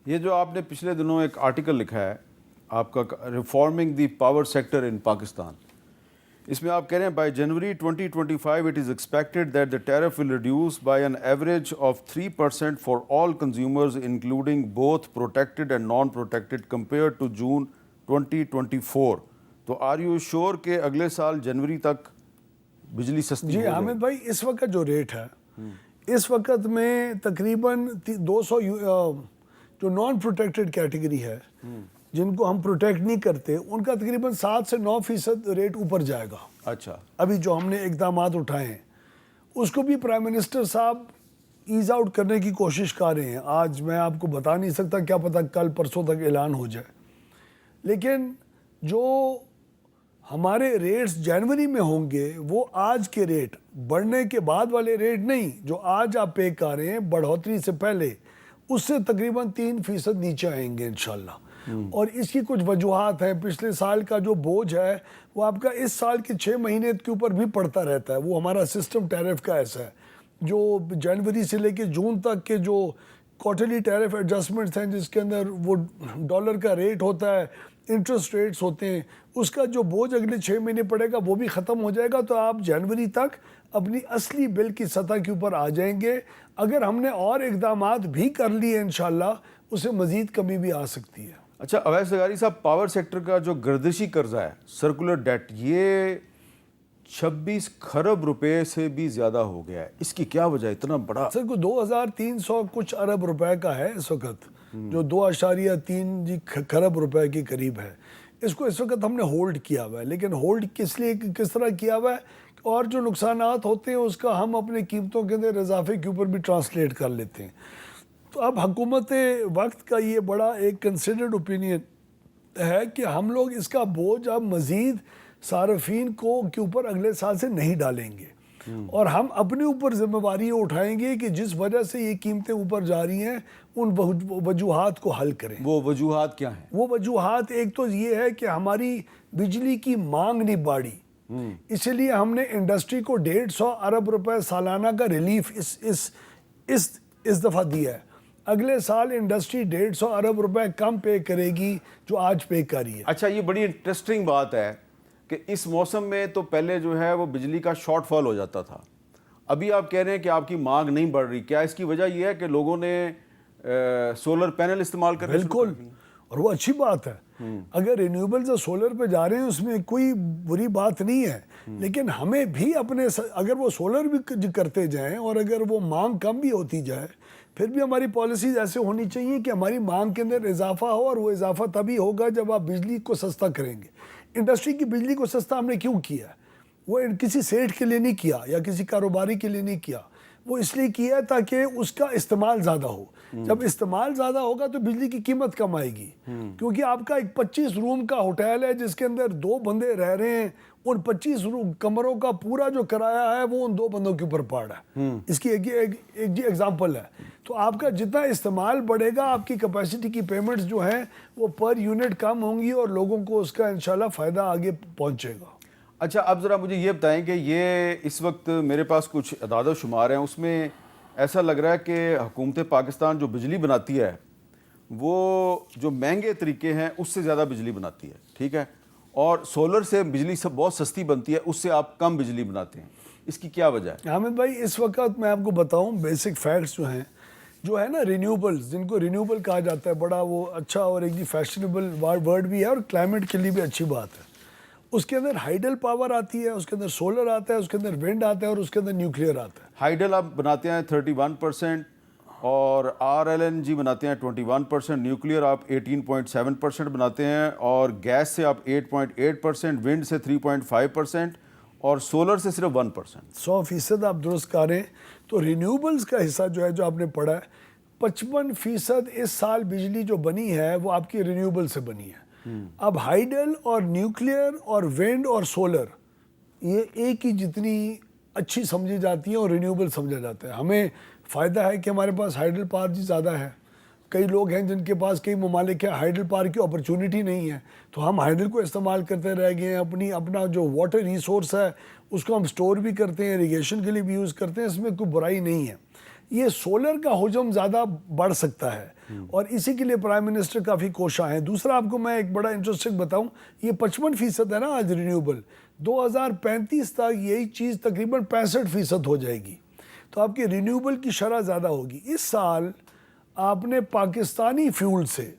یہ جو آپ نے پچھلے دنوں ایک آرٹیکل لکھا ہے آپ کا reforming the power sector in Pakistan, اس میں آپ کہہ رہے ہیں by January 2025 it is expected that the tariff will reduce by an average of 3% for all consumers including both protected and non protected compare to June 2024. تو are you sure کہ اگلے سال جنوری تک بجلی سستی جی ہو جائے؟ حامد بھائی، اس وقت جو ریٹ ہے اس وقت میں تقریباً 200 جو نان پروٹیکٹڈ کیٹیگری ہے جن کو ہم پروٹیکٹ نہیں کرتے ان کا تقریباً 7 سے 9% ریٹ اوپر جائے گا. اچھا، ابھی جو ہم نے اقدامات اٹھائے ہیں اس کو بھی پرائم منسٹر صاحب ایز آؤٹ کرنے کی کوشش کر رہے ہیں. آج میں آپ کو بتا نہیں سکتا، کیا پتہ کل پرسوں تک اعلان ہو جائے. لیکن جو ہمارے ریٹس جنوری میں ہوں گے وہ آج کے ریٹ، بڑھنے کے بعد والے ریٹ نہیں، جو آج آپ پے کر رہے ہیں بڑھوتری سے پہلے اس سے تقریباً 3% نیچے آئیں گے انشاءاللہ. اور اس کی کچھ وجوہات ہیں. پچھلے سال کا جو بوجھ ہے وہ آپ کا اس سال کے 6 مہینے کے اوپر بھی پڑتا رہتا ہے. وہ ہمارا سسٹم ٹیرف کا ایسا ہے جو جنوری سے لے کے جون تک کے جو کوارٹرلی ٹیرف ایڈجسٹمنٹس ہیں جس کے اندر وہ ڈالر کا ریٹ ہوتا ہے، انٹرسٹ ریٹس ہوتے ہیں، اس کا جو بوجھ اگلے 6 مہینے پڑے گا وہ بھی ختم ہو جائے گا. تو آپ جنوری تک اپنی اصلی بل کی سطح کے اوپر آ جائیں گے. اگر ہم نے اور اقدامات بھی کر لیے انشاءاللہ اسے مزید کمی بھی آ سکتی ہے. اچھا اویس لغاری صاحب، پاور سیکٹر کا جو گردشی قرضہ ہے سرکولر ڈیٹ، یہ 26 خرب روپے سے بھی زیادہ ہو گیا ہے. اس کی کیا وجہ ہے اتنا بڑا؟ سر کو 2300 کچھ ارب روپے کا ہے اس وقت، جو 2.3 خرب روپے کے قریب ہے. اس کو اس وقت ہم نے ہولڈ کیا ہوا ہے. لیکن ہولڈ کس طرح کیا ہوا ہے، اور جو نقصانات ہوتے ہیں اس کا ہم اپنے قیمتوں کے اندر اضافے کے اوپر بھی ٹرانسلیٹ کر لیتے ہیں. تو اب حکومت وقت کا یہ بڑا ایک کنسیڈرڈ اوپینین ہے کہ ہم لوگ اس کا بوجھ اب مزید صارفین کے اوپر اگلے سال سے نہیں ڈالیں گے، اور ہم اپنے اوپر ذمہ داری اٹھائیں گے کہ جس وجہ سے یہ قیمتیں اوپر جا رہی ہیں ان وجوہات کو حل کریں. وہ وجوہات کیا ہیں؟ وہ وجوہات ایک تو یہ ہے کہ ہماری بجلی کی مانگ نہیں بڑھی، اسی لیے ہم نے انڈسٹری کو 150 ارب روپے سالانہ کا ریلیف اس دفعہ دیا ہے. اگلے سال انڈسٹری 150 ارب روپے کم پے کرے گی جو آج پے کر رہی ہے. اچھا، یہ بڑی انٹرسٹنگ بات ہے کہ اس موسم میں تو پہلے جو ہے وہ بجلی کا شارٹ فال ہو جاتا تھا، ابھی آپ کہہ رہے ہیں کہ آپ کی مانگ نہیں بڑھ رہی. کیا اس کی وجہ یہ ہے کہ لوگوں نے سولر پینل استعمال کرنے شروع کر دیے؟ اور وہ اچھی بات ہے. اگر رینیوبلز اور سولر پہ جا رہے ہیں اس میں کوئی بری بات نہیں ہے. لیکن ہمیں بھی اگر وہ سولر بھی کرتے جائیں اور اگر وہ مانگ کم بھی ہوتی جائے، پھر بھی ہماری پالیسیز ایسے ہونی چاہیے کہ ہماری مانگ کے اندر اضافہ ہو، اور وہ اضافہ تبھی ہوگا جب آپ بجلی کو سستا کریں گے. انڈسٹری کی بجلی کو سستا ہم نے کیوں کیا ہے؟ وہ کسی سیٹھ کے لیے نہیں کیا یا کسی کاروباری کے لیے نہیں کیا، وہ اس لیے کیا تاکہ اس کا استعمال زیادہ ہو. جب استعمال زیادہ ہوگا تو بجلی کی قیمت کم آئے گی. کیونکہ آپ کا ایک 25 روم کا ہوٹل ہے جس کے اندر 2 بندے رہ رہے ہیں، ان 25 کمروں کا پورا جو کرایہ ہے وہ ان 2 بندوں کے اوپر پڑ رہا ہے. اس کی ایک ایگزامپل ہے. تو آپ کا جتنا استعمال بڑھے گا آپ کی کیپیسٹی کی پیمنٹس جو ہیں وہ پر یونٹ کم ہوں گی اور لوگوں کو اس کا انشاءاللہ فائدہ آگے پہنچے گا. اچھا، اب ذرا مجھے یہ بتائیں کہ یہ اس وقت میرے پاس کچھ اعداد و شمار ہیں، اس میں ایسا لگ رہا ہے کہ حکومت پاکستان جو بجلی بناتی ہے وہ جو مہنگے طریقے ہیں اس سے زیادہ بجلی بناتی ہے، ٹھیک ہے، اور سولر سے بجلی سب بہت سستی بنتی ہے، اس سے آپ کم بجلی بناتے ہیں. اس کی کیا وجہ ہے؟ حامد بھائی، اس وقت میں آپ کو بتاؤں بیسک فیکٹس جو ہے نا رینیوبلز، جن کو رینیوبل کہا جاتا ہے، بڑا وہ اچھا اور ایک فیشنیبل ورڈ بھی ہے اور کلائمیٹ کے لیے بھی اچھی بات ہے. اس کے اندر ہائیڈل پاور آتی ہے، اس کے اندر سولر آتا ہے، اس کے اندر ونڈ آتا ہے اور اس کے اندر نیوکلیئر آتا ہے. ہائیڈل آپ بناتے ہیں 31% اور RLNG بناتے ہیں 21%، نیوکلیئر آپ 18.7% بناتے ہیں، اور گیس سے آپ 8.8%، ونڈ سے 3.5% اور سولر سے صرف 1%. 100% آپ درست کہہ رہے ہیں. تو رینیوبلز کا حصہ جو ہے جو آپ نے پڑھا ہے 55% اس سال بجلی جو بنی ہے وہ آپ کی رینیوبل سے بنی ہے. اب ہائیڈل اور نیوکلیئر اور ونڈ اور سولر یہ ایک ہی جتنی اچھی سمجھی جاتی ہیں اور رینیوبل سمجھا جاتا ہے. ہمیں فائدہ ہے کہ ہمارے پاس ہائیڈل پاور جی زیادہ ہے. کئی لوگ ہیں جن کے پاس کئی ممالک ہیں ہائیڈل پاور کی اپرچونٹی نہیں ہے، تو ہم ہائیڈل کو استعمال کرتے رہ گئے ہیں. اپنا جو واٹر ریسورس ہے اس کو ہم سٹور بھی کرتے ہیں، اریگیشن کے لیے بھی یوز کرتے ہیں، اس میں کوئی برائی نہیں ہے. یہ سولر کا حجم زیادہ بڑھ سکتا ہے اور اسی کے لیے پرائم منسٹر کافی کوشاں ہیں. دوسرا آپ کو میں ایک بڑا انٹرسٹنگ بتاؤں, یہ 55% ہے نا آج رینیوبل, 2035 تک یہی چیز تقریباً 65% ہو جائے گی, تو آپ کی رینیوبل کی شرح زیادہ ہوگی. اس سال آپ نے پاکستانی فیول سے,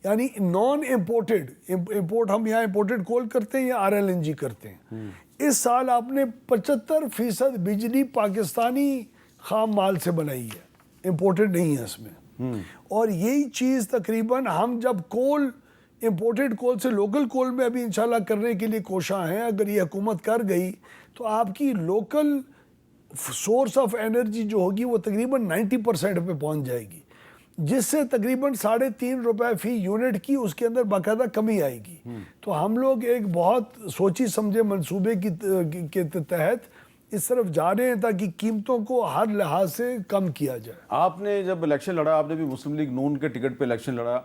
یعنی نان امپورٹڈ, امپورٹ ہم یہاں امپورٹڈ کول کرتے ہیں یا RLNG کرتے ہیں, اس سال آپ نے 75% بجلی پاکستانی خام مال سے بنائی ہے, امپورٹڈ نہیں ہے اس میں. اور یہی چیز تقریباً ہم جب کول امپورٹڈ کول سے لوکل کول میں ابھی انشاءاللہ کرنے کے لیے کوشاں ہیں, اگر یہ حکومت کر گئی تو آپ کی لوکل سورس آف انرجی جو ہوگی وہ تقریباً 90% پہ پہنچ جائے گی, جس سے تقریباً ₹3.5 فی یونٹ کی اس کے اندر باقاعدہ کمی آئے گی. تو ہم لوگ ایک بہت سوچی سمجھے منصوبے کے تحت اس طرف جا رہے ہیں تاکہ قیمتوں کو ہر لحاظ سے کم کیا جائے. آپ نے جب الیکشن لڑا, آپ نے بھی مسلم لیگ نون کے ٹکٹ پہ الیکشن لڑا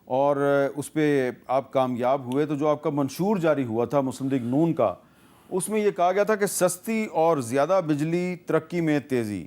اور اس پہ آپ کامیاب ہوئے, تو جو آپ کا منشور جاری ہوا تھا مسلم لیگ نون کا, اس میں یہ کہا گیا تھا کہ سستی اور زیادہ بجلی ترقی میں تیزی,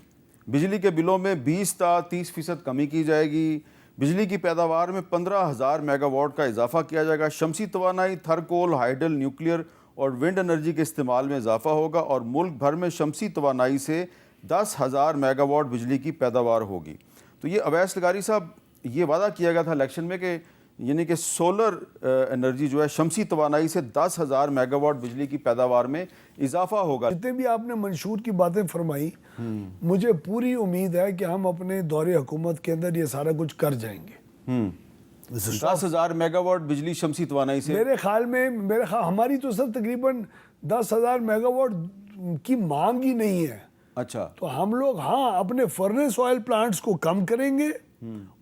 بجلی کے بلوں میں 20 تا 30% کمی کی جائے گی, بجلی کی پیداوار میں 15,000 میگا واٹ کا اضافہ کیا جائے گا, شمسی توانائی, تھرکول, ہائیڈل, نیوکلیئر اور ونڈ انرجی کے استعمال میں اضافہ ہوگا, اور ملک بھر میں شمسی توانائی سے 10,000 میگا واٹ بجلی کی پیداوار ہوگی. تو یہ اویس لغاری صاحب, یہ وعدہ کیا گیا تھا الیکشن میں کہ یعنی کہ سولر انرجی جو ہے شمسی توانائی سے 10,000 میگا واٹ بجلی کی پیداوار میں اضافہ ہوگا. جتنے بھی آپ نے منشور کی باتیں فرمائی, مجھے پوری امید ہے کہ ہم اپنے دور حکومت کے اندر یہ سارا کچھ کر جائیں گے. 10,000 میگا واٹ بجلی شمسی توانائی سے, میرے خیال میں ہماری تو سر تقریباً 10,000 میگا واٹ کی مانگ ہی نہیں ہے. اچھا, تو ہم لوگ اپنے فرنس آئل پلانٹس کو کم کریں گے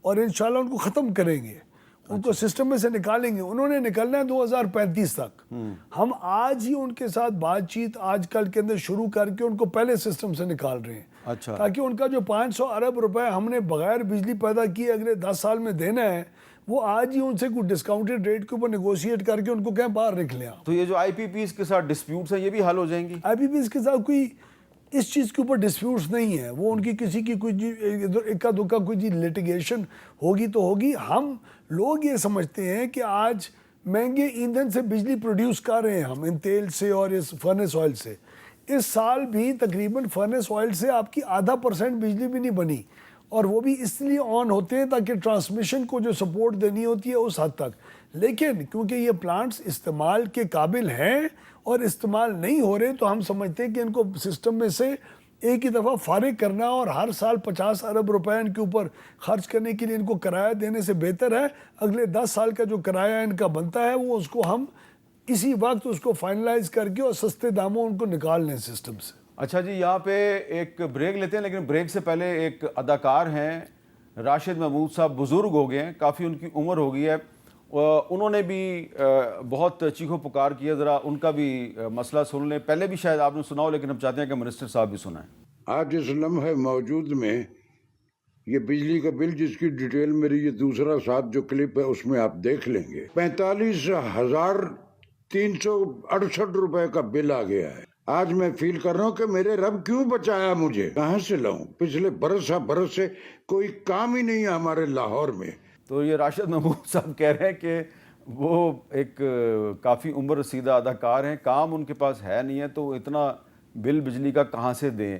اور انشاءاللہ ان کو ختم کریں گے, ان کو سسٹم میں سے نکالیں گے. انہوں نے نکلنا ہے 2035 تک. ہم آج ہی ان کے ساتھ بات چیت آج کل کے اندر شروع کر کے ان کو پہلے سسٹم سے نکال رہے ہیں. اچھا, تاکہ ان کا جو 500 ارب روپے ہم نے بغیر بجلی پیدا کیے اگلے 10 سال میں دینا ہے, وہ آج ہی ان سے کوئی ڈسکاؤنٹڈ ریٹ کے اوپر نیگوشیٹ کر کے ان کو کہیں باہر رکھ لیں. تو یہ جو IPPs کے ساتھ ڈسپیوٹس ہیں یہ بھی حل ہو جائیں گی؟ IPPs کے ساتھ کوئی اس چیز کے اوپر ڈسپیوٹس نہیں ہے, وہ ان کی کسی کی کوئی اکا دکا کوئی لٹیگیشن ہوگی تو ہوگی. ہم لوگ یہ سمجھتے ہیں کہ آج مہنگے ایندھن سے بجلی پروڈیوس کر رہے ہیں ہم, ان تیل سے اور اس فرنس آئل سے. اس سال بھی تقریباً فرنس آئل سے آپ کی 0.5% بجلی بھی نہیں بنی, اور وہ بھی اس لیے آن ہوتے ہیں تاکہ ٹرانسمیشن کو جو سپورٹ دینی ہوتی ہے اس حد تک. لیکن کیونکہ یہ پلانٹس استعمال کے قابل ہیں اور استعمال نہیں ہو رہے, تو ہم سمجھتے ہیں کہ ان کو سسٹم میں سے ایک ہی دفعہ فارغ کرنا اور ہر سال 50 ارب روپے ان کے اوپر خرچ کرنے کے لیے ان کو کرایہ دینے سے بہتر ہے اگلے 10 سال کا جو کرایہ ان کا بنتا ہے وہ اس کو ہم اسی وقت اس کو فائنلائز کر کے اور سستے داموں ان کو نکال لیں سسٹم سے. اچھا جی, یہاں پہ ایک بریک لیتے ہیں, لیکن بریک سے پہلے ایک اداکار ہیں راشد محمود صاحب, بزرگ ہو گئے ہیں, کافی ان کی عمر ہو گئی ہے, انہوں نے بھی بہت چیخو پکار کیا, ذرا ان کا بھی مسئلہ سن لیں. پہلے بھی شاید آپ نے سنا ہو, لیکن ہم چاہتے ہیں کہ منسٹر صاحب بھی سنائیں. آج اس لمحے موجود میں یہ بجلی کا بل جس کی ڈیٹیل میری یہ دوسرا ساتھ جو کلپ ہے اس میں آپ دیکھ لیں گے, 45,368 روپے کا بل آ گیا ہے. آج میں فیل کر رہا ہوں کہ میرے رب کیوں بچایا مجھے, کہاں سے لاؤں, پچھلے برس سے کوئی کام ہی نہیں ہے ہمارے لاہور میں. تو یہ راشد محمود صاحب کہہ رہے ہیں کہ وہ ایک کافی عمر رسیدہ اداکار ہیں, کام ان کے پاس ہے نہیں ہے, تو اتنا بل بجلی کا کہاں سے دیں.